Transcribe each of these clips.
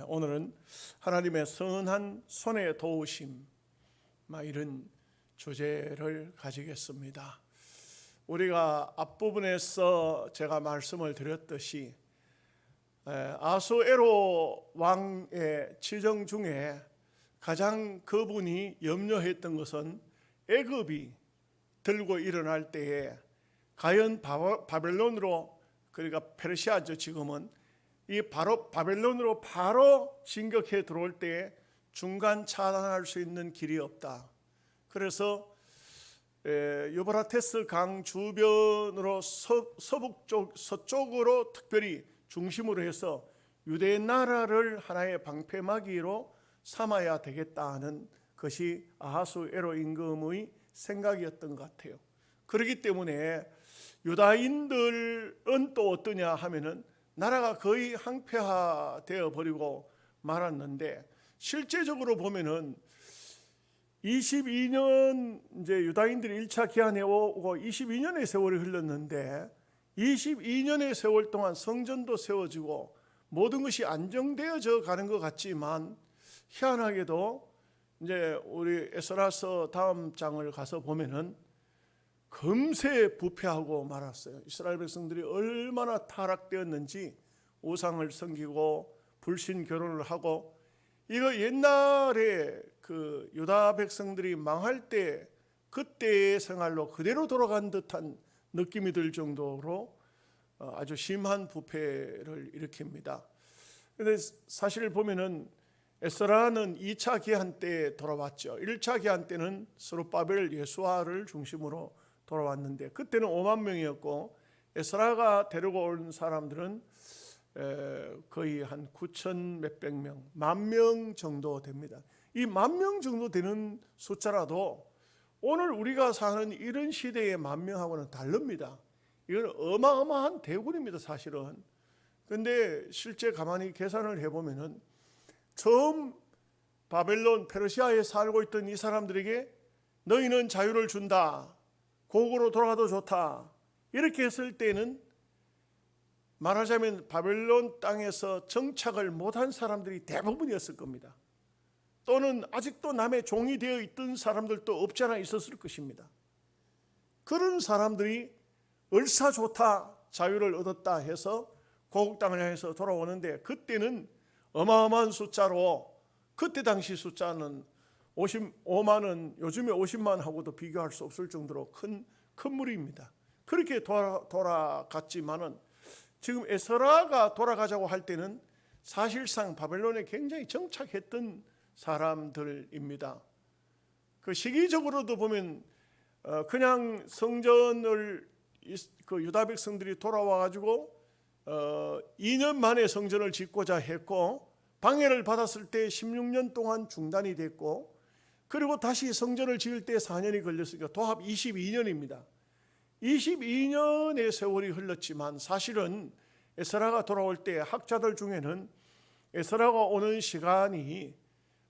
오늘은 하나님의 선한 손에 도우심, 이런 주제를 가지겠습니다. 우리가 앞부분에서 제가 말씀을 드렸듯이 아수에로 왕의 지정 중에 가장 그분이 염려했던 것은 애굽이 들고 일어날 때에 과연 바벨론으로, 그러니까 페르시아죠 지금은, 이 바로 바벨론으로 바로 진격해 들어올 때 중간 차단할 수 있는 길이 없다. 그래서 유브라테스 강 주변으로 서쪽으로 특별히 중심으로 해서 유대 나라를 하나의 방패막이로 삼아야 되겠다 하는 것이 아하수에로 임금의 생각이었던 것 같아요. 그렇기 때문에 유다인들은 또 어떠냐 하면은 나라가 거의 항폐화되어 버리고 말았는데, 실제적으로 보면은 22년 이제 유다인들이 1차 기한에 오고 22년의 세월이 흘렀는데, 22년의 세월 동안 성전도 세워지고 모든 것이 안정되어져 가는 것 같지만, 희한하게도 이제 우리 에스라서 다음 장을 가서 보면은 금세 부패하고 말았어요. 이스라엘 백성들이 얼마나 타락되었는지, 우상을 섬기고 불신 결혼을 하고, 이거 옛날에 그 유다 백성들이 망할 때 그때의 생활로 그대로 돌아간 듯한 느낌이 들 정도로 아주 심한 부패를 일으킵니다. 그런데 사실 보면은 에스라는 2차 기한 때 돌아왔죠. 1차 기한 때는 스룹바벨 예수아를 중심으로 돌아왔는데, 그때는 5만 명이었고 에스라가 데리고 온 사람들은 거의 한 9천 몇백 명, 10,000명 정도 됩니다. 이 10,000명 정도 되는 숫자라도 오늘 우리가 사는 이런 시대의 10,000명하고는 다릅니다. 이건 어마어마한 대군입니다, 사실은. 그런데 실제 가만히 계산을 해보면은 처음 바벨론, 페르시아에 살고 있던 이 사람들에게 너희는 자유를 준다, 고국으로 돌아가도 좋다, 이렇게 했을 때는 말하자면 바벨론 땅에서 정착을 못한 사람들이 대부분이었을 겁니다. 또는 아직도 남의 종이 되어 있던 사람들도 없지 않아 있었을 것입니다. 그런 사람들이 얼싸 좋다, 자유를 얻었다 해서 고국 땅을 향해서 돌아오는데, 그때는 어마어마한 숫자로, 그때 당시 숫자는 55만은 요즘에 50만하고도 비교할 수 없을 정도로 큰 무리입니다. 그렇게 돌아갔지만은 지금 에스라가 돌아가자고 할 때는 사실상 바벨론에 굉장히 정착했던 사람들입니다. 그 시기적으로도 보면 그냥 성전을 그 유다 백성들이 돌아와 가지고 2년 만에 성전을 짓고자 했고, 방해를 받았을 때 16년 동안 중단이 됐고, 그리고 다시 성전을 지을 때 4년이 걸렸으니까 도합 22년입니다. 22년의 세월이 흘렀지만 사실은 에스라가 돌아올 때 학자들 중에는 에스라가 오는 시간이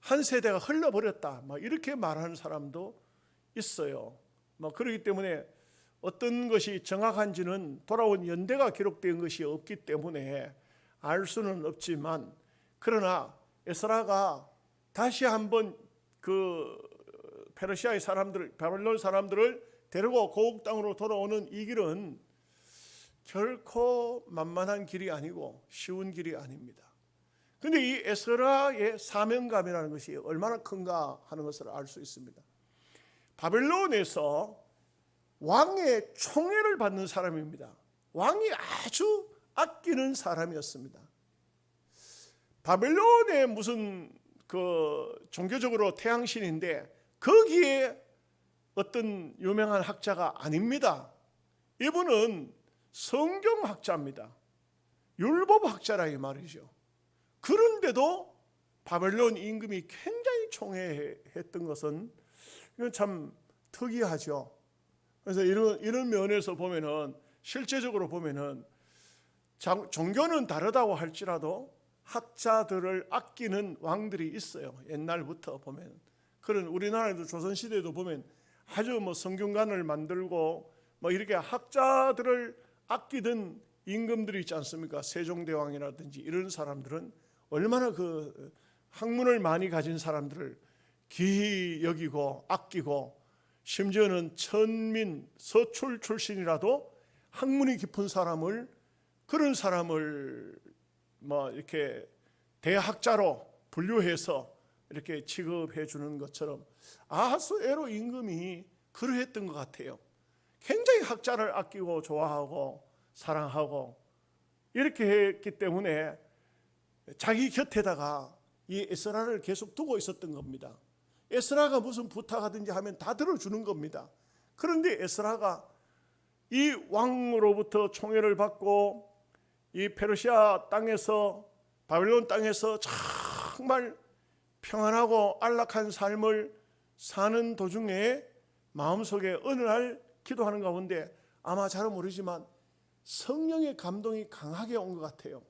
한 세대가 흘러버렸다, 이렇게 말하는 사람도 있어요. 그렇기 때문에 어떤 것이 정확한지는 돌아온 연대가 기록된 것이 없기 때문에 알 수는 없지만, 그러나 에스라가 다시 한번 그 페르시아의 사람들, 바벨론 사람들을 데리고 고국 땅으로 돌아오는 이 길은 결코 만만한 길이 아니고 쉬운 길이 아닙니다. 그런데 이 에스라의 사명감이라는 것이 얼마나 큰가 하는 것을 알 수 있습니다. 바벨론에서 왕의 총애를 받는 사람입니다. 왕이 아주 아끼는 사람이었습니다. 바벨론의 무슨 그 종교적으로 태양신인데 거기에 어떤 유명한 학자가 아닙니다. 이분은 성경학자입니다. 율법학자라 이 말이죠. 그런데도 바벨론 임금이 굉장히 총애했던 것은 이건 참 특이하죠. 그래서 이런 면에서 보면은, 실제적으로 보면은 종교는 다르다고 할지라도 학자들을 아끼는 왕들이 있어요. 옛날부터 보면. 그런 우리나라에도 조선시대에도 보면 아주 성균관을 만들고 이렇게 학자들을 아끼던 임금들이 있지 않습니까? 세종대왕이라든지 이런 사람들은 얼마나 그 학문을 많이 가진 사람들을 귀히 여기고 아끼고, 심지어는 천민 서출 출신이라도 학문이 깊은 사람을, 그런 사람을 뭐 이렇게 대학자로 분류해서 이렇게 취급해 주는 것처럼 아하수에로 임금이 그러했던 것 같아요. 굉장히 학자를 아끼고 좋아하고 사랑하고 이렇게 했기 때문에 자기 곁에다가 이 에스라를 계속 두고 있었던 겁니다. 에스라가 무슨 부탁하든지 하면 다 들어주는 겁니다. 그런데 에스라가 이 왕으로부터 총애를 받고 이 페르시아 땅에서, 바벨론 땅에서 정말 평안하고 안락한 삶을 사는 도중에 마음속에 어느 날 기도하는 가운데 아마 잘은 모르지만 성령의 감동이 강하게 온 것 같아요.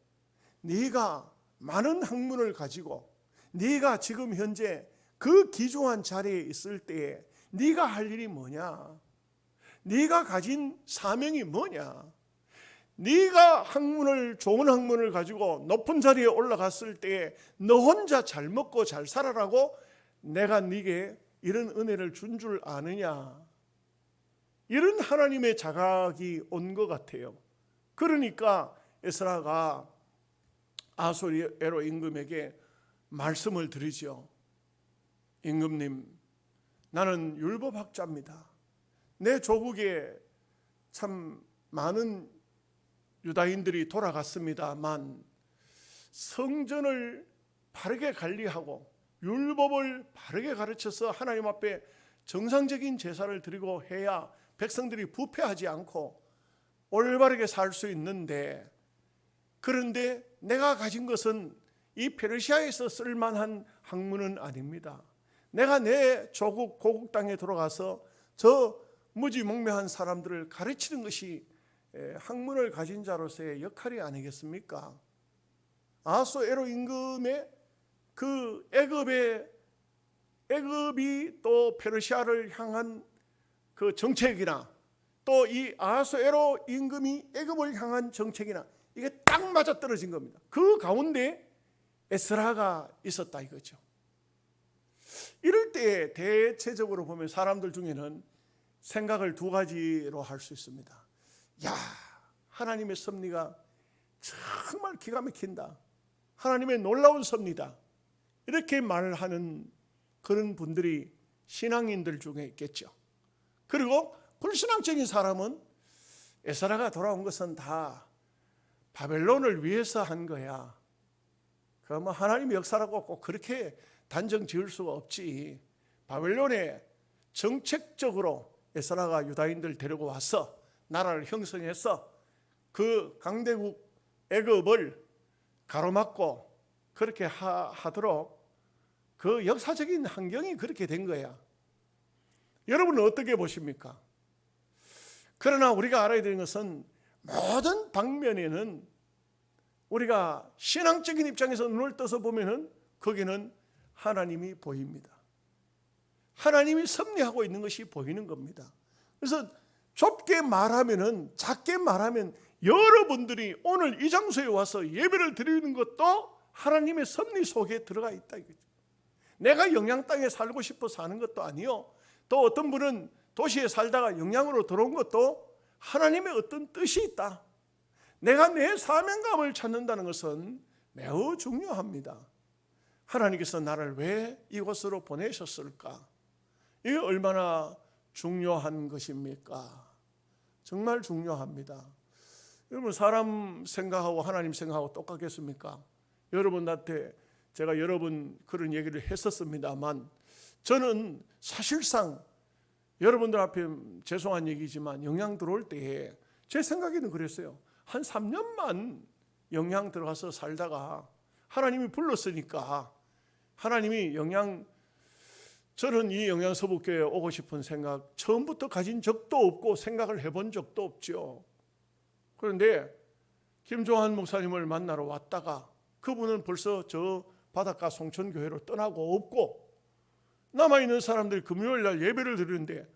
네가 많은 학문을 가지고 네가 지금 현재 그 귀중한 자리에 있을 때에 네가 할 일이 뭐냐? 네가 가진 사명이 뭐냐? 네가 학문을, 좋은 학문을 가지고 높은 자리에 올라갔을 때에 너 혼자 잘 먹고 잘 살아라고 내가 네게 이런 은혜를 준 줄 아느냐? 이런 하나님의 자각이 온 것 같아요. 그러니까 에스라가 아하수에로 임금에게 말씀을 드리죠. 임금님, 나는 율법학자입니다. 내 조국에 참 많은 유다인들이 돌아갔습니다만 성전을 바르게 관리하고 율법을 바르게 가르쳐서 하나님 앞에 정상적인 제사를 드리고 해야 백성들이 부패하지 않고 올바르게 살 수 있는데, 그런데 내가 가진 것은 이 페르시아에서 쓸만한 학문은 아닙니다. 내가 내 조국 고국 땅에 들어가서 저 무지몽매한 사람들을 가르치는 것이 학문을 가진 자로서의 역할이 아니겠습니까? 아하수에로 임금의 그 애굽이 또 페르시아를 향한 그 정책이나 또 이 아하수에로 임금이 애굽을 향한 정책이나 이게 딱 맞아떨어진 겁니다. 그 가운데 에스라가 있었다 이거죠. 이럴 때 대체적으로 보면 사람들 중에는 생각을 두 가지로 할 수 있습니다. 야, 하나님의 섭리가 정말 기가 막힌다. 하나님의 놀라운 섭리다. 이렇게 말하는 그런 분들이 신앙인들 중에 있겠죠. 그리고 불신앙적인 사람은 에스라가 돌아온 것은 다 바벨론을 위해서 한 거야. 그러면 하나님의 역사라고 꼭 그렇게 단정 지을 수가 없지. 바벨론에 정책적으로 에스라가 유다인들 데리고 와서 나라를 형성해서 그 강대국 애굽을 가로막고 그렇게 하도록 그 역사적인 환경이 그렇게 된 거야. 여러분은 어떻게 보십니까? 그러나 우리가 알아야 되는 것은 모든 방면에는 우리가 신앙적인 입장에서 눈을 떠서 보면은 거기는 하나님이 보입니다. 하나님이 섭리하고 있는 것이 보이는 겁니다. 그래서 좁게 말하면은, 작게 말하면 여러분들이 오늘 이 장소에 와서 예배를 드리는 것도 하나님의 섭리 속에 들어가 있다 이거죠. 내가 영양 땅에 살고 싶어 사는 것도 아니요. 또 어떤 분은 도시에 살다가 영양으로 들어온 것도 하나님의 어떤 뜻이 있다. 내가 내 사명감을 찾는다는 것은 매우 중요합니다. 하나님께서 나를 왜 이곳으로 보내셨을까? 이게 얼마나 중요한 것입니까? 정말 중요합니다. 여러분, 사람 생각하고 하나님 생각하고 똑같겠습니까? 여러분한테 제가 여러 번 그런 얘기를 했었습니다만, 저는 사실상 여러분들 앞에 죄송한 얘기지만 영양 들어올 때에 제 생각에는 그랬어요. 한 3년만 영양 들어가서 살다가 하나님이 불렀으니까 하나님이 저는 이 영양서북교회에 오고 싶은 생각 처음부터 가진 적도 없고 생각을 해본 적도 없죠. 그런데 김종환 목사님을 만나러 왔다가 그분은 벌써 저 바닷가 송천교회로 떠나고 없고 남아있는 사람들이 금요일 날 예배를 드리는데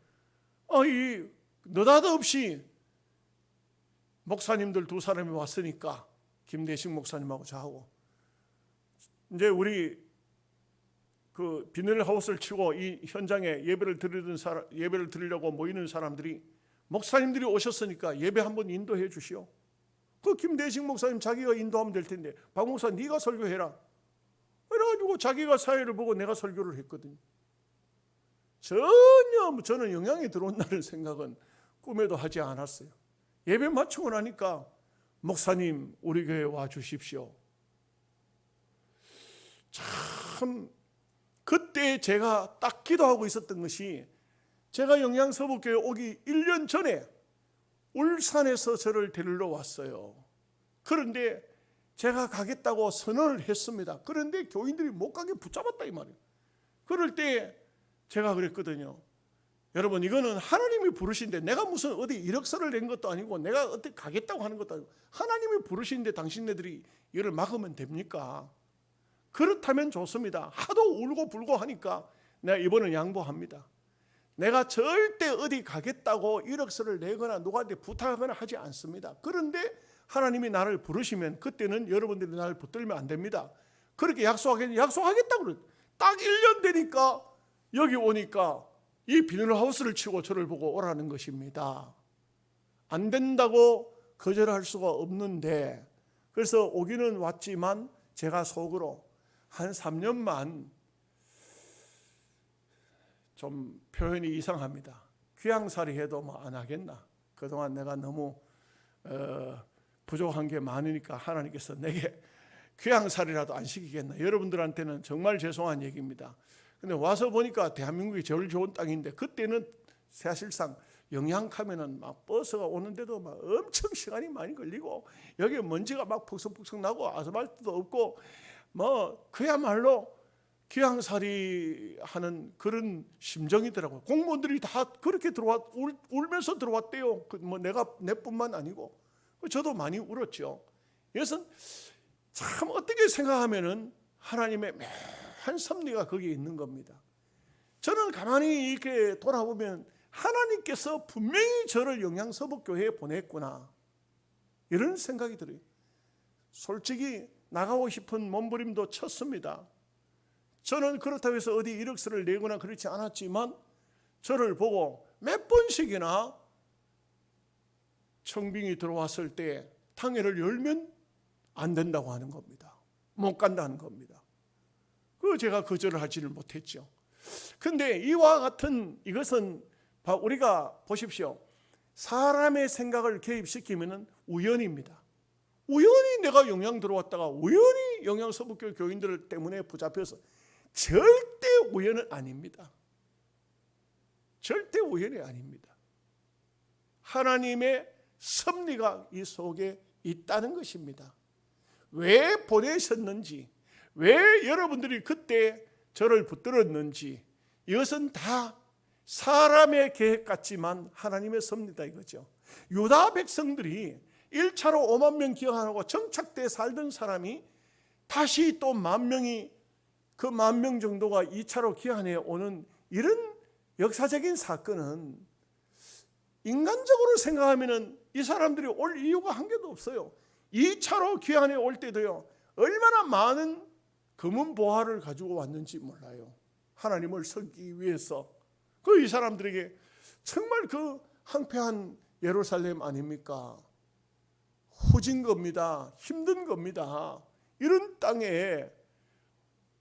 느닷없이 목사님들 두 사람이 왔으니까 김대식 목사님하고 저하고 이제 우리 그 비닐하우스를 치고 이 현장에 예배를 드리려고 모이는 사람들이 목사님들이 오셨으니까 예배 한번 인도해 주시오. 그 김대식 목사님 자기가 인도하면 될 텐데 박 목사 네가 설교해라. 그래가지고 자기가 사회를 보고 내가 설교를 했거든요. 전혀 저는 영향이 들어온다는 생각은 꿈에도 하지 않았어요. 예배 마치고 나니까 목사님 우리 교회 와 주십시오. 참 그때 제가 딱 기도하고 있었던 것이, 제가 영양서북교회 오기 1년 전에 울산에서 저를 데리러 왔어요. 그런데 제가 가겠다고 선언을 했습니다. 그런데 교인들이 못 가게 붙잡았다 이 말이에요. 그럴 때 제가 그랬거든요. 여러분, 이거는 하나님이 부르신데 내가 무슨 어디 이력서를 낸 것도 아니고 내가 어떻게 가겠다고 하는 것도 아니고 하나님이 부르신데 당신네들이 이를 막으면 됩니까? 그렇다면 좋습니다. 하도 울고 불고 하니까 내가 이번은 양보합니다. 내가 절대 어디 가겠다고 이력서를 내거나 누구한테 부탁하거나 하지 않습니다. 그런데 하나님이 나를 부르시면 그때는 여러분들이 나를 붙들면 안 됩니다. 그렇게 약속하겠다고 그래요. 딱 1년 되니까 여기 오니까 이 비닐하우스를 치고 저를 보고 오라는 것입니다. 안 된다고 거절할 수가 없는데, 그래서 오기는 왔지만 제가 속으로 한 3년만, 좀 표현이 이상합니다. 귀향살이 해도 뭐 안 하겠나. 그동안 내가 너무 부족한 게 많으니까 하나님께서 내게 귀향살이라도 안 시키겠나. 여러분들한테는 정말 죄송한 얘기입니다. 근데 와서 보니까 대한민국이 제일 좋은 땅인데, 그때는 사실상 영양카면은 막 버스가 오는데도 막 엄청 시간이 많이 걸리고 여기 먼지가 막 푹석푹석 나고 아스팔트도 없고 뭐 그야말로 귀향살이 하는 그런 심정이더라고요. 공무원들이 다 그렇게 울면서 들어왔대요. 뭐 내뿐만 아니고 저도 많이 울었죠. 그래서 참 어떻게 생각하면은 하나님의 한 섭리가 거기에 있는 겁니다. 저는 가만히 이렇게 돌아보면 하나님께서 분명히 저를 영양서북교회에 보냈구나, 이런 생각이 들어요. 솔직히 나가고 싶은 몸부림도 쳤습니다. 저는 그렇다고 해서 어디 이력서를 내거나 그렇지 않았지만 저를 보고 몇 번씩이나 청빙이 들어왔을 때 탕회를 열면 안 된다고 하는 겁니다. 못 간다는 겁니다. 제가 거절을 하지를 못했죠. 근데 이와 같은 이것은 우리가 보십시오. 사람의 생각을 개입시키면 우연입니다. 우연히 내가 영양 들어왔다가 우연히 영양서북교회 교인들 때문에 붙잡혀서, 절대 우연은 아닙니다. 절대 우연이 아닙니다. 하나님의 섭리가 이 속에 있다는 것입니다. 왜 보내셨는지, 왜 여러분들이 그때 저를 붙들었는지, 이것은 다 사람의 계획 같지만 하나님의 섭리다 이거죠. 유다 백성들이 1차로 5만 명 기억하고 정착돼 살던 사람이 다시 또 10,000명이, 그 10,000명 정도가 2차로 기한에 오는 이런 역사적인 사건은 인간적으로 생각하면 이 사람들이 올 이유가 한 개도 없어요. 2차로 귀환에 올 때도요, 얼마나 많은 금은 보화를 가지고 왔는지 몰라요. 하나님을 섬기기 위해서. 이 사람들에게 정말 그 황폐한 예루살렘 아닙니까? 후진 겁니다. 힘든 겁니다. 이런 땅에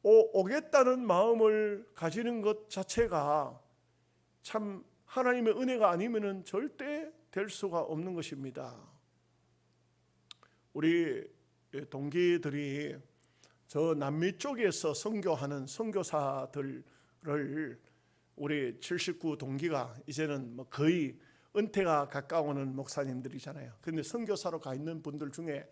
오겠다는 마음을 가지는 것 자체가 참 하나님의 은혜가 아니면 절대 될 수가 없는 것입니다. 우리 동기들이 저 남미 쪽에서 선교하는 선교사들을, 우리 79 동기가 이제는 뭐 거의 은퇴가 가까워오는 목사님들이잖아요. 그런데 선교사로 가 있는 분들 중에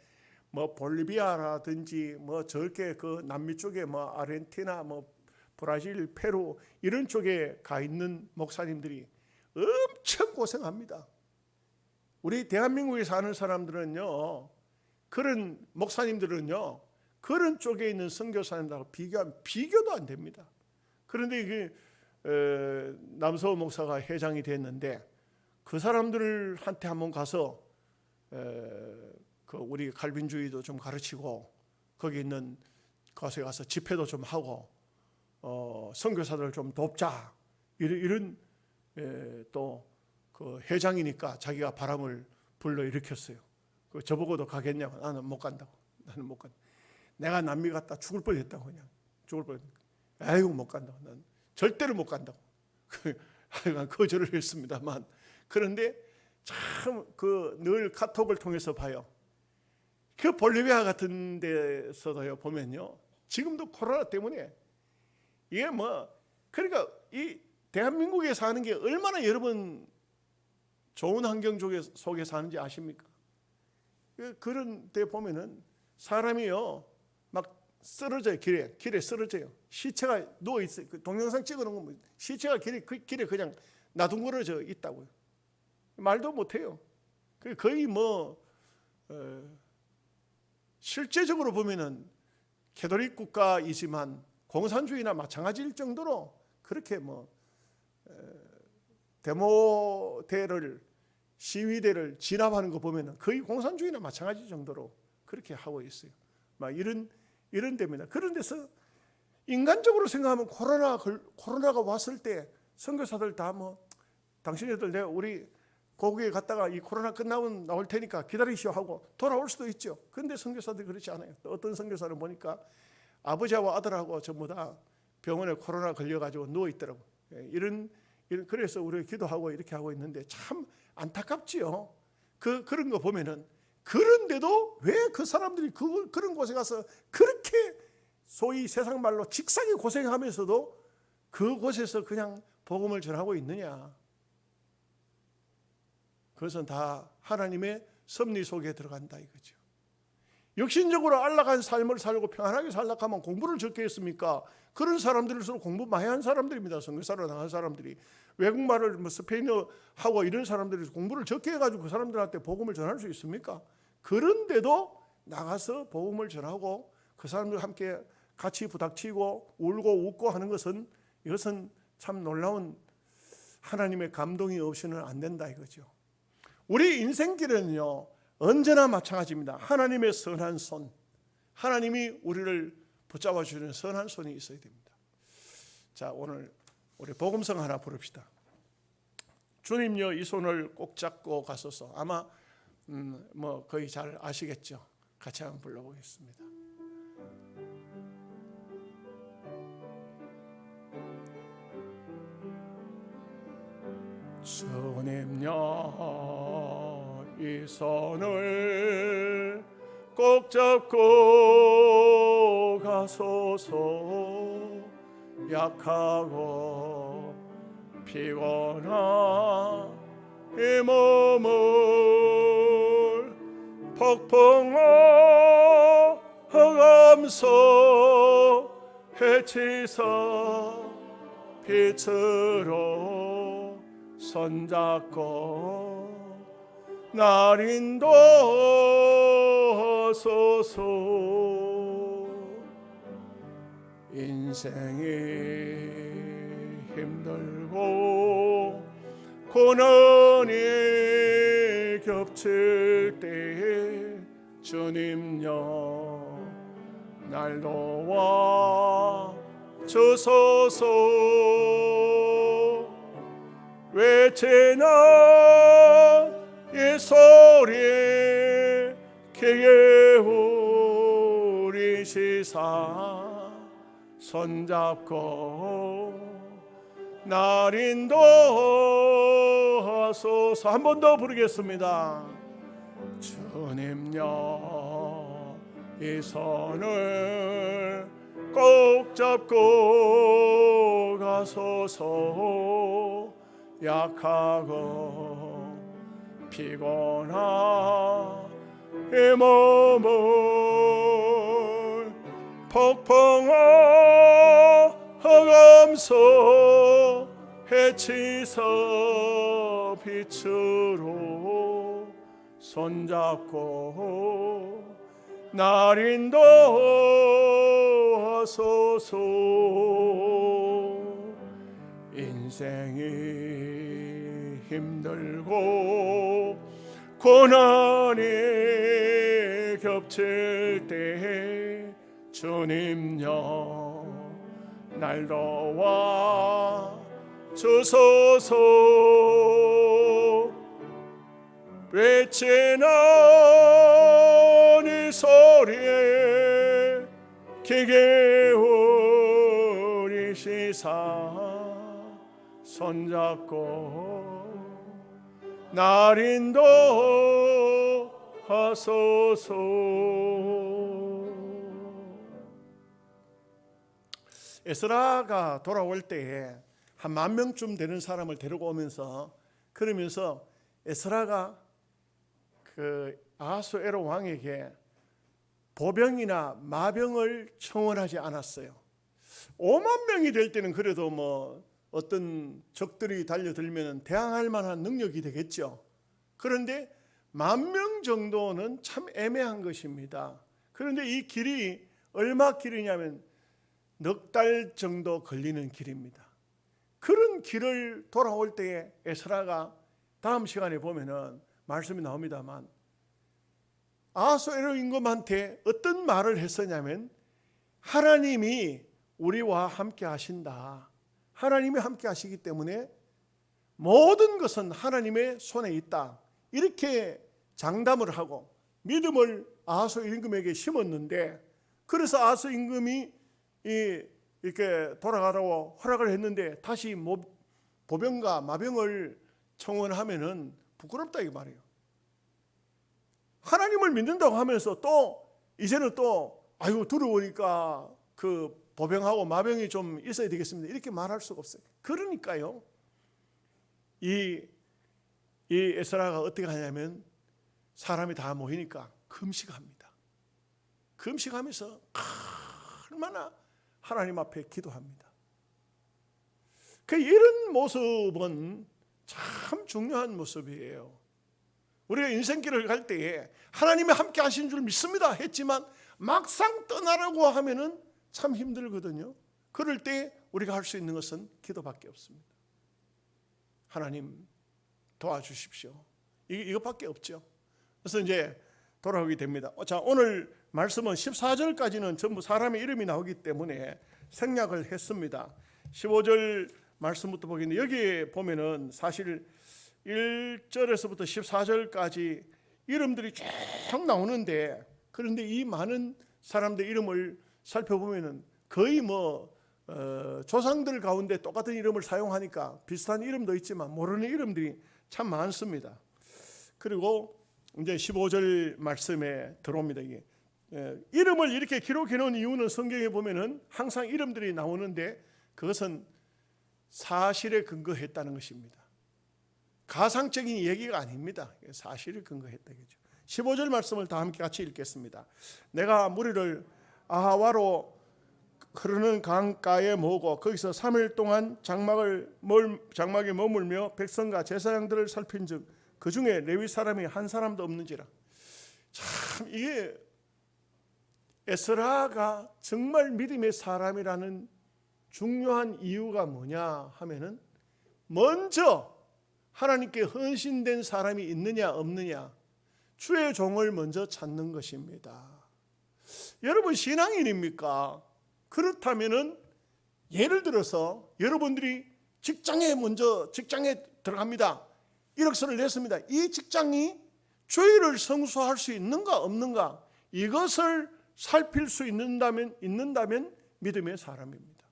뭐 볼리비아라든지 뭐 저렇게 그 남미 쪽에 뭐 아르헨티나, 뭐 브라질, 페루 이런 쪽에 가 있는 목사님들이 엄청 고생합니다. 우리 대한민국에 사는 사람들은요, 그런 목사님들은요, 그런 쪽에 있는 선교사님들하고 비교하면 비교도 안 됩니다. 그런데 이게 남서호 목사가 회장이 됐는데 그 사람들한테 한번 가서 그 우리 칼빈주의도 좀 가르치고 거기 있는 거기에 가서 집회도 좀 하고 선교사들 좀 돕자 이런 또 그 회장이니까 자기가 바람을 불러 일으켰어요. 그 저보고도 가겠냐고. 나는 못 간다고. 나는 못 간다. 내가 남미 갔다 죽을 뻔했다고. 그냥 죽을 뻔했다. 아이고 못 간다고. 난 절대로 못 간다고. 하여간 거절을 했습니다만, 그런데 참 그 늘 카톡을 통해서 봐요. 그 볼리비아 같은 데서도요 보면요, 지금도 코로나 때문에 이게 뭐, 그러니까 이 대한민국에 사는 게 얼마나 여러분 좋은 환경 속에 사는지 아십니까? 그런 데 보면은 사람이요 막 쓰러져요. 길에 쓰러져요. 시체가 누워 있어요. 그 동영상 찍어놓은 거 시체가 길에 그냥 나둥그러져 있다고요. 말도 못해요. 거의 뭐 실제적으로 보면은 캐톨릭 국가이지만 공산주의나 마찬가지일 정도로 그렇게 뭐 데모대를 시위대를 진압하는 거 보면은 거의 공산주의나 마찬가지 정도로 그렇게 하고 있어요. 막 이런 데입니다. 그런 데서 인간적으로 생각하면 코로나가 왔을 때 선교사들 다 뭐 당신네들 내가 우리 거기에 갔다가 이 코로나 끝나면 나올 테니까 기다리시오 하고 돌아올 수도 있죠. 그런데 선교사들이 그렇지 않아요. 어떤 선교사를 보니까 아버지와 아들하고 전부 다 병원에 코로나 걸려가지고 누워 있더라고. 그래서 우리가 기도하고 이렇게 하고 있는데 참 안타깝지요. 그런 거 보면은, 그런데도 왜 그 사람들이 그런 곳에 가서 그렇게 소위 세상 말로 직사게 고생하면서도 그곳에서 그냥 복음을 전하고 있느냐. 그것은 다 하나님의 섭리 속에 들어간다 이거죠. 육신적으로 안락한 삶을 살고 평안하게 살려고 하면 공부를 적게 했습니까? 그런 사람들일수록 공부 많이 한 사람들입니다. 선교사로 나간 사람들이. 외국말을 뭐 스페인어하고 이런 사람들이 공부를 적게 해가지고 그 사람들한테 복음을 전할 수 있습니까? 그런데도 나가서 복음을 전하고 그 사람들 함께 같이 부닥치고 울고 웃고 하는 것은, 이것은 참 놀라운 하나님의 감동이 없이는 안 된다 이거죠. 우리 인생길은요 언제나 마찬가지입니다. 하나님의 선한 손, 하나님이 우리를 붙잡아 주는 선한 손이 있어야 됩니다. 자, 오늘 우리 복음성 하나 부릅시다. 주님요 이 손을 꼭 잡고 가소서. 아마 뭐 거의 잘 아시겠죠. 같이 한번 불러보겠습니다. 주님요 이 손을 꼭 잡고 가소서. 약하고 피곤한 이 몸을 폭풍과 흑암속 헤치사 빛으로 손잡고 날 인도하소서. 인생이 힘들고 고난이 겹칠 때에 주님여 날 도와 주소서. 외치는 이 소리 귀에 우리시사 손잡고 날 인도하소서. 한 번 더 부르겠습니다. 주님여 이 손을 꼭 잡고 가소서. 약하고 피곤한 이 몸을 폭풍과 흑암속 헤치사 빛으로 손잡고 날 인도하소서. 인생이 힘들고 고난이 겹칠 때에 주님여 날 도와 주소서. 외치는 이 소리에 귀 기울이시사 손잡고 날 인도하소서. 에스라가 돌아올 때에 한 10,000명쯤 되는 사람을 데리고 오면서 그러면서 에스라가 그 아하수에로 왕에게 보병이나 마병을 청원하지 않았어요. 50,000명이 될 때는 그래도 뭐 어떤 적들이 달려들면 대항할 만한 능력이 되겠죠. 그런데 10,000명 정도는 참 애매한 것입니다. 그런데 이 길이 얼마 길이냐면 넉 달 정도 걸리는 길입니다. 그런 길을 돌아올 때에 에스라가 다음 시간에 보면은 말씀이 나옵니다만 아하수에로 임금한테 어떤 말을 했었냐면 하나님이 우리와 함께 하신다. 하나님이 함께 하시기 때문에 모든 것은 하나님의 손에 있다. 이렇게 장담을 하고 믿음을 아하수 임금에게 심었는데, 그래서 아하수 임금이 이렇게 돌아가라고 허락을 했는데 다시 보병과 마병을 청원하면은 부끄럽다 이 말이에요. 하나님을 믿는다고 하면서 또 이제는 또 아이고 두려우니까 그 보병하고 마병이 좀 있어야 되겠습니다. 이렇게 말할 수가 없어요. 그러니까요, 이 에스라가 어떻게 하냐면 사람이 다 모이니까 금식합니다. 금식하면서 얼마나 하나님 앞에 기도합니다. 이런 모습은 참 중요한 모습이에요. 우리가 인생길을 갈 때에 하나님이 함께 하신 줄 믿습니다 했지만 막상 떠나라고 하면은 참 힘들거든요. 그럴 때 우리가 할 수 있는 것은 기도밖에 없습니다. 하나님 도와주십시오. 이것밖에 없죠. 그래서 이제 돌아오게 됩니다. 자, 오늘 말씀은 14절까지는 전부 사람의 이름이 나오기 때문에 생략을 했습니다. 15절 말씀부터 보겠는데 여기에 보면은 사실 1절에서부터 14절까지 이름들이 쭉 나오는데, 그런데 이 많은 사람들 이름을 살펴보면은 거의 조상들 가운데 똑같은 이름을 사용하니까 비슷한 이름도 있지만 모르는 이름들이 참 많습니다. 그리고 이제 15절 말씀에 들어옵니다. 이게 이름을 이렇게 기록해 놓은 이유는 성경에 보면은 항상 이름들이 나오는데 그것은 사실에 근거했다는 것입니다. 가상적인 얘기가 아닙니다. 사실에 근거했다겠죠. 15절 말씀을 다 함께 같이 읽겠습니다. 내가 무리를 아하와로 흐르는 강가에 모으고 거기서 3일 동안 장막에 머물며 백성과 제사장들을 살핀즉 그 중에 레위 사람이 한 사람도 없는지라. 참 이게 에스라가 정말 믿음의 사람이라는 중요한 이유가 뭐냐 하면은 먼저 하나님께 헌신된 사람이 있느냐 없느냐, 주의 종을 먼저 찾는 것입니다. 여러분 신앙인입니까? 그렇다면은 예를 들어서 여러분들이 직장에 들어갑니다. 이력서를 냈습니다. 이 직장이 죄를 성수할 수 있는가 없는가, 이것을 살필 수 있는다면 믿음의 사람입니다.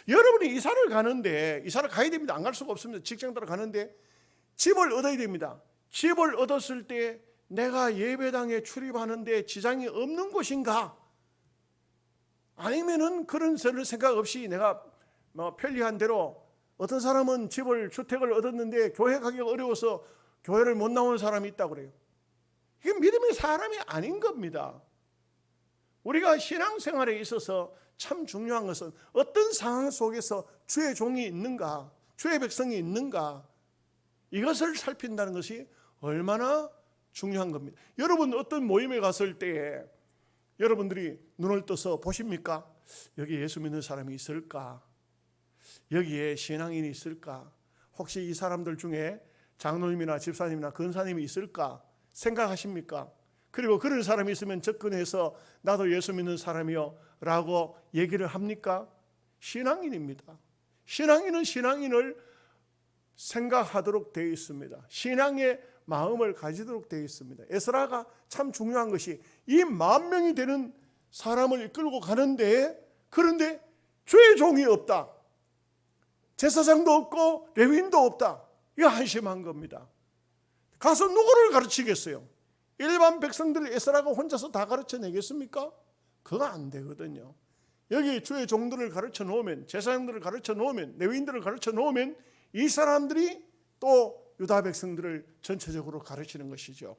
여러분이 이사를 가야 됩니다. 안 갈 수가 없습니다. 직장 들어가는데 집을 얻어야 됩니다. 집을 얻었을 때 내가 예배당에 출입하는데 지장이 없는 곳인가? 아니면은 그런 생각 없이 내가 편리한 대로, 어떤 사람은 주택을 얻었는데 교회 가기가 어려워서 교회를 못 나오는 사람이 있다고 그래요. 이게 믿음의 사람이 아닌 겁니다. 우리가 신앙생활에 있어서 참 중요한 것은 어떤 상황 속에서 주의 종이 있는가, 주의 백성이 있는가, 이것을 살핀다는 것이 얼마나 중요한 겁니다. 여러분 어떤 모임에 갔을 때에 여러분들이 눈을 떠서 보십니까? 여기 예수 믿는 사람이 있을까? 여기에 신앙인이 있을까? 혹시 이 사람들 중에 장로님이나 집사님이나 근사님이 있을까? 생각하십니까? 그리고 그런 사람이 있으면 접근해서 나도 예수 믿는 사람이요 라고 얘기를 합니까? 신앙인입니다. 신앙인은 신앙인을 생각하도록 되어 있습니다. 신앙의 마음을 가지도록 되어 있습니다. 에스라가 참 중요한 것이 이 10,000명이 되는 사람을 이끌고 가는데, 그런데 주의 종이 없다. 제사장도 없고 레위인도 없다. 이거 한심한 겁니다. 가서 누구를 가르치겠어요? 일반 백성들 에스라가 혼자서 다 가르쳐 내겠습니까? 그거 안 되거든요. 여기 주의 종들을 가르쳐 놓으면, 제사장들을 가르쳐 놓으면, 레위인들을 가르쳐 놓으면 이 사람들이 또 유다 백성들을 전체적으로 가르치는 것이죠.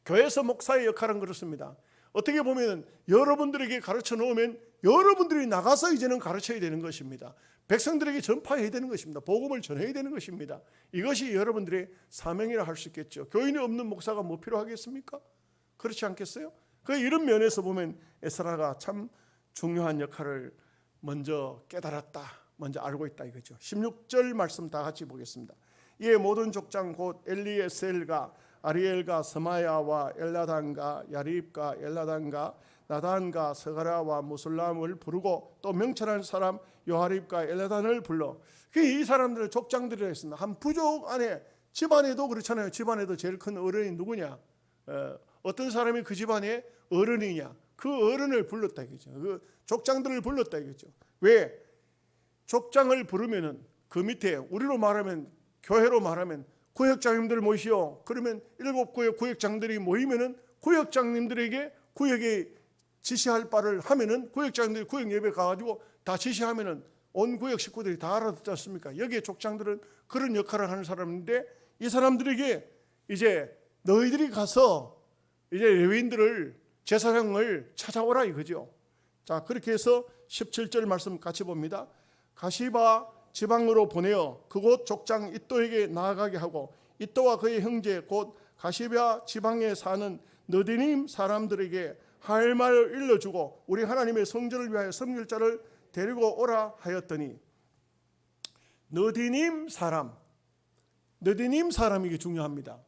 교회에서 목사의 역할은 그렇습니다. 어떻게 보면 여러분들에게 가르쳐 놓으면 여러분들이 나가서 이제는 가르쳐야 되는 것입니다. 백성들에게 전파해야 되는 것입니다. 복음을 전해야 되는 것입니다. 이것이 여러분들의 사명이라 할 수 있겠죠. 교인이 없는 목사가 뭐 필요하겠습니까? 그렇지 않겠어요? 이런 면에서 보면 에스라가 참 중요한 역할을 먼저 깨달았다, 먼저 알고 있다 이거죠. 16절 말씀 다 같이 보겠습니다. 이에 모든 족장 곧 엘리에셀과 아리엘과 스마야와 엘라단과 야립과 엘라단과 나단과 스가랴와 무술람을 부르고 또 명철한 사람 요하립과 엘라단을 불러. 이 사람들은 족장들이라 했습니다. 한 부족 안에, 집안에도 그렇잖아요. 집안에도 제일 큰 어른이 누구냐? 어떤 사람이 그 집안의 어른이냐? 그 어른을 불렀다 이거죠. 그 족장들을 불렀다 이거죠. 왜? 족장을 부르면은 그 밑에 우리로 말하면, 교회로 말하면 구역장님들 모시오. 그러면 7구역 구역장들이 모이면은 구역장님들에게 구역에 지시할 바를 하면은 구역장들이 구역 예배 가가지고 다 지시하면은 온 구역 식구들이 다 알아듣지 않습니까? 여기에 족장들은 그런 역할을 하는 사람인데, 이 사람들에게 이제 너희들이 가서 이제 레위인들을, 제사장을 찾아오라 이거죠. 자, 그렇게 해서 17절 말씀 같이 봅니다. 가시바 지방으로 보내어 그곳 족장 이또에게 나아가게 하고 이또와 그의 형제 곧 가시바 지방에 사는 느디님 사람들에게 할 말을 일러주고 우리 하나님의 성전을 위하여 섬길 자를 데리고 오라 하였더니, 느디님 사람, 느디님 사람, 이게 중요합니다.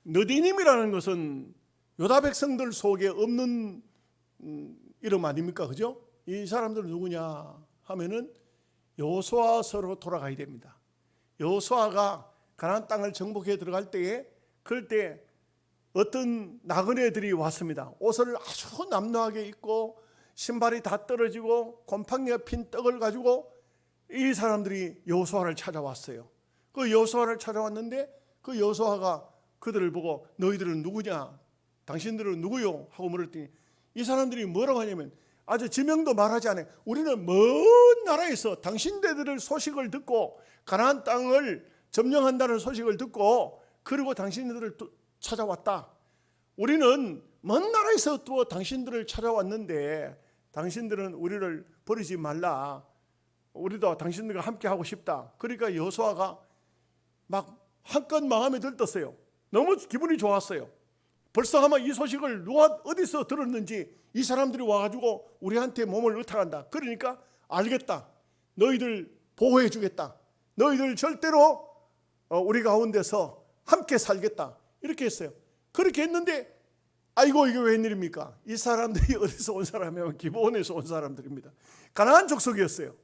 느디님이라는 것은 유다 백성들 속에 없는 이름 아닙니까? 그죠? 이 사람들은 누구냐 하면은 여호수아서로 돌아가야 됩니다. 여호수아가 가나안 땅을 정복해 들어갈 때에, 그럴 때 어떤 나그네들이 왔습니다. 옷을 아주 남루하게 입고 신발이 다 떨어지고 곰팡이가 핀 떡을 가지고 이 사람들이 여호수아를 찾아왔어요. 그 여호수아를 찾아왔는데 그 여호수아가 그들을 보고 너희들은 누구냐? 당신들은 누구요? 하고 물었더니 이 사람들이 뭐라고 하냐면 아주 지명도 말하지 않아요. 우리는 먼 나라에서 당신네들의 소식을 듣고 가나안 땅을 점령한다는 소식을 듣고 그리고 당신들을 찾아왔다. 우리는 먼 나라에서 또 당신들을 찾아왔는데 당신들은 우리를 버리지 말라. 우리도 당신들과 함께 하고 싶다. 그러니까 여호수아가 막 한껏 마음에 들떴어요. 너무 기분이 좋았어요. 벌써 아마 이 소식을 누가 어디서 들었는지 이 사람들이 와가지고 우리한테 몸을 의탁한다. 그러니까 알겠다. 너희들 보호해 주겠다. 너희들 절대로 우리 가운데서 함께 살겠다. 이렇게 했어요. 그렇게 했는데 아이고 이게 웬일입니까? 이 사람들이 어디서 온 사람이면 기브온에서 온 사람들입니다. 가나안 족속이었어요.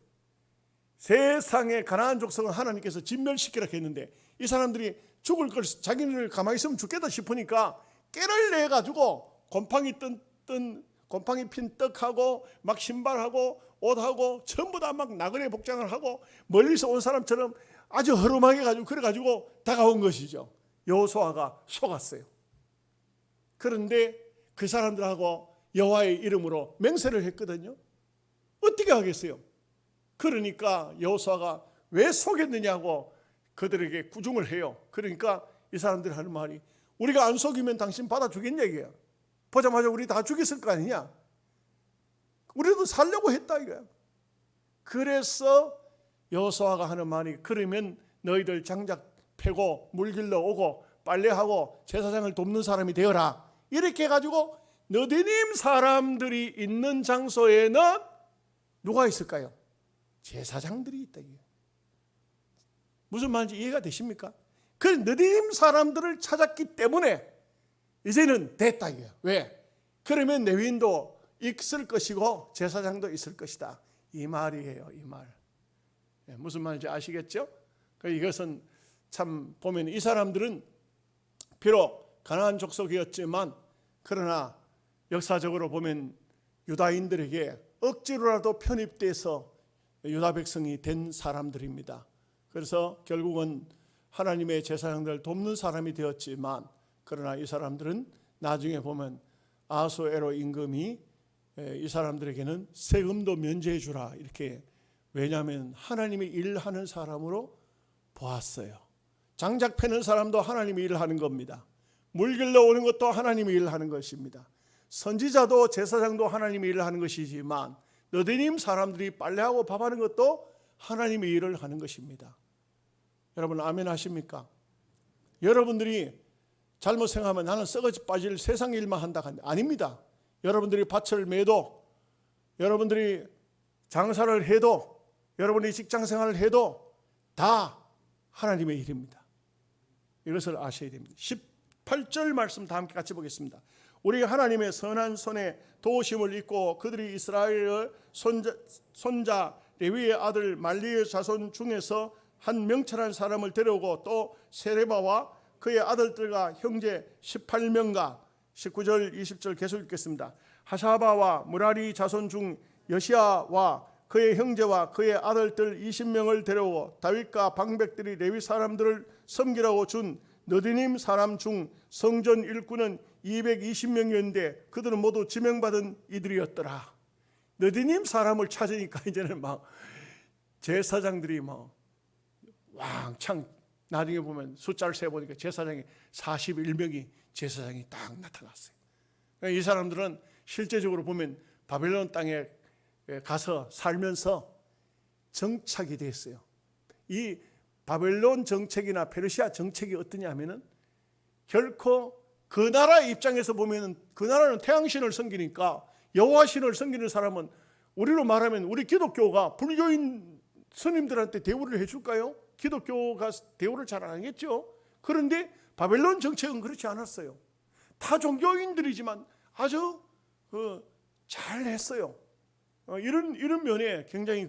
세상에 가나안 족속은 하나님께서 진멸시키라 했는데 이 사람들이 죽을 걸 자기네들 가만히 있으면 죽겠다 싶으니까 깨를 내 가지고 곰팡이 핀 떡하고 막 신발하고 옷하고 전부 다 막 나그네 복장을 하고 멀리서 온 사람처럼 아주 허름하게 가지고 그래 가지고 다가온 것이죠. 여호수아가 속았어요. 그런데 그 사람들하고 여호와의 이름으로 맹세를 했거든요. 어떻게 하겠어요? 그러니까 여호수아가 왜 속였느냐고 그들에게 구중을 해요. 그러니까 이 사람들이 하는 말이 우리가 안 속이면 당신 받아주겠냐 이거야. 보자마자 우리 다 죽였을 거 아니냐. 우리도 살려고 했다 이거야. 그래서 여호수아가 하는 말이 그러면 너희들 장작 패고 물길러 오고 빨래하고 제사장을 돕는 사람이 되어라. 이렇게 해가지고 느디님 사람들이 있는 장소에는 누가 있을까요? 제사장들이 있다. 무슨 말인지 이해가 되십니까? 그 느디님 사람들을 찾았기 때문에 이제는 됐다 이거예요. 왜? 그러면 레위인도 있을 것이고 제사장도 있을 것이다. 이 말이에요. 이 말. 무슨 말인지 아시겠죠? 이것은 참 보면 이 사람들은 비록 가나안 족속이었지만 그러나 역사적으로 보면 유다인들에게 억지로라도 편입돼서 유다 백성이 된 사람들입니다. 그래서 결국은 하나님의 제사장들을 돕는 사람이 되었지만 그러나 이 사람들은 나중에 보면 아하수에로 임금이 이 사람들에게는 세금도 면제해 주라 이렇게, 왜냐하면 하나님이 일하는 사람으로 보았어요. 장작 패는 사람도 하나님이 일하는 겁니다. 물 길러 오는 것도 하나님이 일하는 것입니다. 선지자도 제사장도 하나님이 일을 하는 것이지만 느디님 사람들이 빨래하고 밥하는 것도 하나님이 일을 하는 것입니다. 여러분 아멘 하십니까? 여러분들이 잘못 생각하면 나는 썩어지 빠질 세상 일만 한다. 아닙니다. 여러분들이 밭을 매도, 여러분들이 장사를 해도, 여러분이 직장 생활을 해도 다 하나님의 일입니다. 이것을 아셔야 됩니다. 18절 말씀 다 함께 같이 보겠습니다. 우리 하나님의 선한 손에 도우심을 입고 그들이 이스라엘의 손자 레위의 아들 말리의 자손 중에서 한 명철한 사람을 데려오고 또 세레바와 그의 아들들과 형제 18명과 19절 20절 계속 읽겠습니다. 하사바와 무라리 자손 중 여시아와 그의 형제와 그의 아들들 20명을 데려오고 다윗과 방백들이 레위 사람들을 섬기라고 준 느디님 사람 중 성전 일꾼은 220명이었는데 그들은 모두 지명받은 이들이었더라. 느디님 사람을 찾으니까 이제는 막 제사장들이 막 왕창, 나중에 보면 숫자를 세보니까 제사장이 41명이 제사장이 딱 나타났어요. 이 사람들은 실제적으로 보면 바벨론 땅에 가서 살면서 정착이 됐어요. 이 바벨론 정책이나 페르시아 정책이 어떠냐면은 결코 그 나라 입장에서 보면은 그 나라는 태양신을 섬기니까 여호와신을 섬기는 사람은 우리로 말하면 우리 기독교가 불교인 스님들한테 대우를 해줄까요? 기독교가 대우를 잘 안 하겠죠. 그런데 바벨론 정책은 그렇지 않았어요. 타 종교인들이지만 아주 잘했어요. 이런 면에 굉장히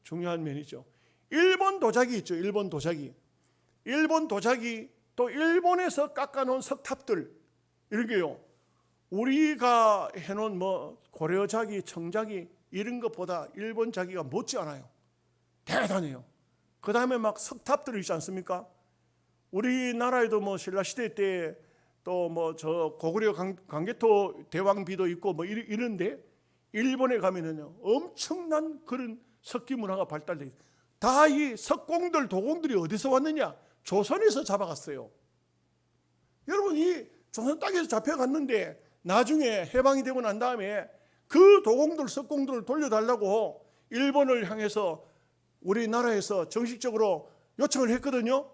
중요한 면이죠. 일본 도자기 있죠. 일본 도자기 또 일본에서 깎아놓은 석탑들 이런 게요. 우리가 해놓은 고려자기, 청자기 이런 것보다 일본 자기가 못지 않아요. 대단해요. 그 다음에 막 석탑들 있지 않습니까? 우리나라에도 신라시대 때 또 저 고구려 광개토 대왕비도 있고 이런데 일본에 가면은요 엄청난 그런 석기 문화가 발달돼 있어요. 다 이 석공들 도공들이 어디서 왔느냐? 조선에서 잡아갔어요. 여러분 이 조선 땅에서 잡혀갔는데 나중에 해방이 되고 난 다음에 그 도공들 석공들을 돌려달라고 일본을 향해서 우리나라에서 정식적으로 요청을 했거든요.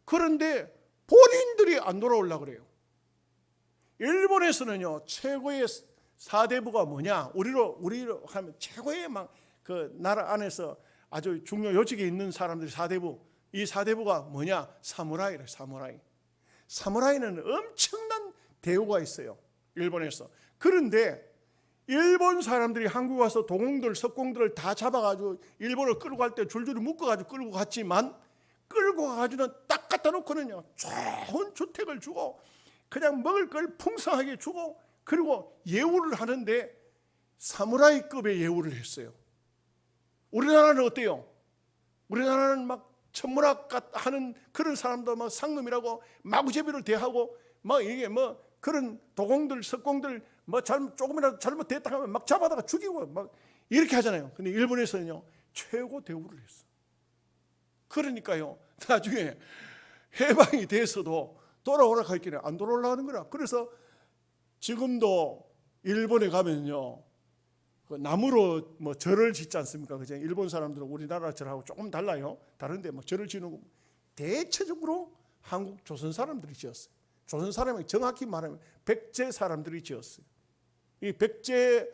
그런데 본인들이 안 돌아오려고 그래요. 일본에서는요 최고의 사대부가 뭐냐? 우리로 하면 최고의 그 나라 안에서 아주 중요 요직에 있는 사람들이 사대부. 이 사대부가 뭐냐? 사무라이래. 사무라이는 엄청난 대우가 있어요. 일본에서. 그런데 일본 사람들이 한국 와서 도공들, 석공들을 다 잡아가지고 일본을 끌고 갈 때 줄줄이 묶어가지고 끌고 갔지만 끌고 가가지고는 딱 갖다 놓고는요 좋은 주택을 주고 그냥 먹을 걸 풍성하게 주고 그리고 예우를 하는데 사무라이급의 예우를 했어요. 우리나라는 어때요? 우리나라는 막 천문학 하는 그런 사람도 막 상놈이라고 마구제비를 대하고 이게 그런 도공들, 석공들 조금이라도 잘못됐다 하면 막 잡아다가 죽이고 막 이렇게 하잖아요. 근데 일본에서는요 최고 대우를 했어. 그러니까요 나중에 해방이 돼서도 돌아오라 할 길에 안 돌아오려고 하는 거라. 그래서 지금도 일본에 가면요 그 나무로 절을 짓지 않습니까? 그죠? 일본 사람들은 우리나라 절하고 조금 달라요. 다른데 절을 지는 거 대체적으로 한국 조선 사람들이 지었어요. 조선 사람이 정확히 말하면 백제 사람들이 지었어요. 이 백제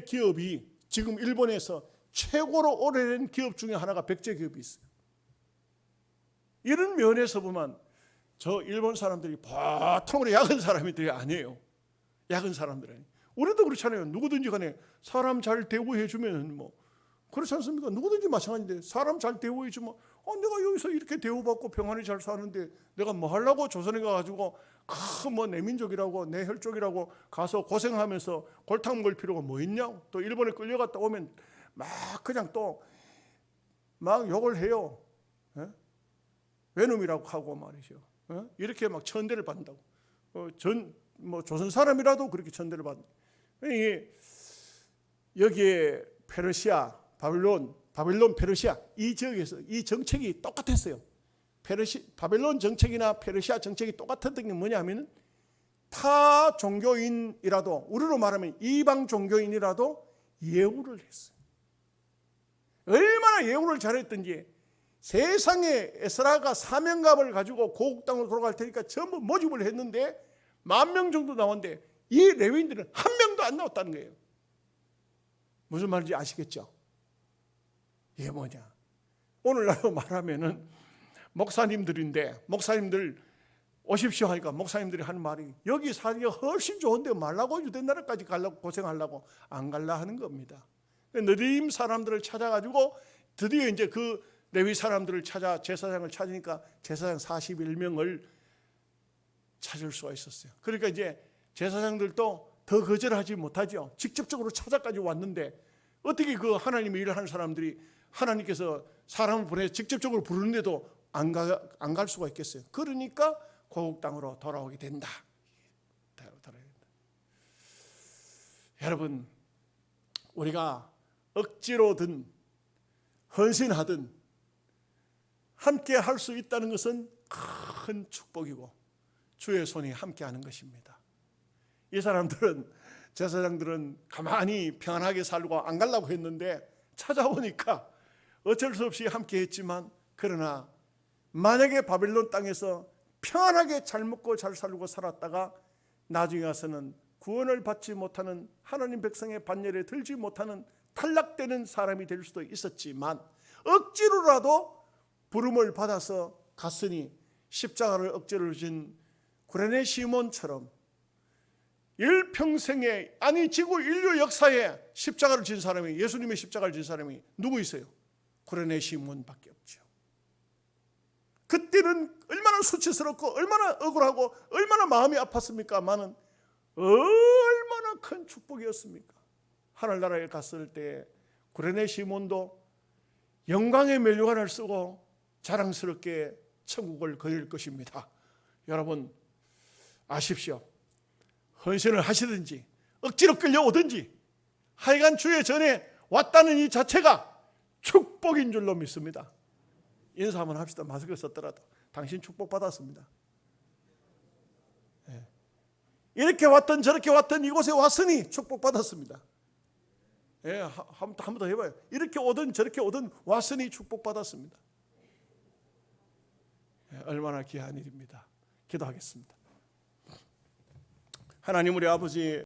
기업이 지금 일본에서 최고로 오래된 기업 중에 하나가 백제 기업이 있어요. 이런 면에서 보면 저 일본 사람들이 보통으로 약은 사람들이 아니에요. 약은 사람들이 아니에요. 우리도 그렇잖아요. 누구든지 간에 사람 잘 대우해 주면 뭐 그렇지 않습니까? 누구든지 마찬가지인데 사람 잘 대우해 주면 내가 여기서 이렇게 대우받고 평안히 잘 사는데 내가 뭐 하려고 조선에 가가지고 뭐 내 민족이라고 내 혈족이라고 가서 고생하면서 골탕 먹을 필요가 뭐 있냐? 또 일본에 끌려갔다 오면 막 그냥 또 막 욕을 해요. 외놈이라고 하고 말이죠. 이렇게 막 천대를 받는다고. 조선 사람이라도 그렇게 천대를 받는. 여기에 페르시아, 바빌론, 페르시아 이 지역에서 이 정책이 똑같았어요. 바빌론 정책이나 페르시아 정책이 똑같았던 게 뭐냐면은 타 종교인이라도 우리로 말하면 이방 종교인이라도 예우를 했어요. 얼마나 예우를 잘했던지 세상에 에스라가 사명감을 가지고 고국 땅으로 돌아갈 테니까 전부 모집을 했는데 10,000명 정도 나왔는데 이 레위인들은 한 명도 안 나왔다는 거예요. 무슨 말인지 아시겠죠? 이게 뭐냐? 오늘날로 말하면은 목사님들인데 목사님들 오십시오 하니까 목사님들이 하는 말이 여기 살기가 훨씬 좋은데 말라고 유대 나라까지 가려고 고생하려고 안 갈라 하는 겁니다. 느림 사람들을 찾아가지고 드디어 이제 그 레위 사람들을 찾아 제사장을 찾으니까 제사장 41명을 찾을 수가 있었어요. 그러니까 이제 제사장들도 더 거절하지 못하죠. 직접적으로 찾아까지 왔는데 어떻게 그 하나님의 일을 하는 사람들이 하나님께서 사람을 보내서 직접적으로 부르는데도 안 갈 수가 있겠어요. 그러니까 고국 땅으로 돌아오게 된다. 여러분, 우리가 억지로든 헌신하든 함께 할 수 있다는 것은 큰 축복이고 주의 손이 함께 하는 것입니다. 이 사람들은 제사장들은 가만히 평안하게 살고 안 가려고 했는데 찾아오니까 어쩔 수 없이 함께 했지만 그러나 만약에 바빌론 땅에서 평안하게 잘 먹고 잘 살고 살았다가 나중에 가서는 구원을 받지 못하는 하나님 백성의 반열에 들지 못하는 탈락되는 사람이 될 수도 있었지만 억지로라도 부름을 받아서 갔으니 십자가를 억지로 진 구레네 시몬처럼 일평생에 아니 지구 인류 역사에 십자가를 진 사람이 예수님의 십자가를 진 사람이 누구 있어요? 구레네 시몬밖에 없죠. 그때는 얼마나 수치스럽고 얼마나 억울하고 얼마나 마음이 아팠습니까만은 얼마나 큰 축복이었습니까? 하늘나라에 갔을 때 구레네 시몬도 영광의 면류관을 쓰고 자랑스럽게 천국을 거닐 것입니다. 여러분 아십시오. 헌신을 하시든지 억지로 끌려오든지 하여간 주의 전에 왔다는 이 자체가 축복인 줄로 믿습니다. 인사 한번 합시다. 마스크 썼더라도 당신 축복받았습니다. 이렇게 왔든 저렇게 왔든 이곳에 왔으니 축복받았습니다. 한 번 더 해봐요. 이렇게 오든 저렇게 오든 왔으니 축복받았습니다. 얼마나 귀한 일입니다. 기도하겠습니다. 하나님 우리 아버지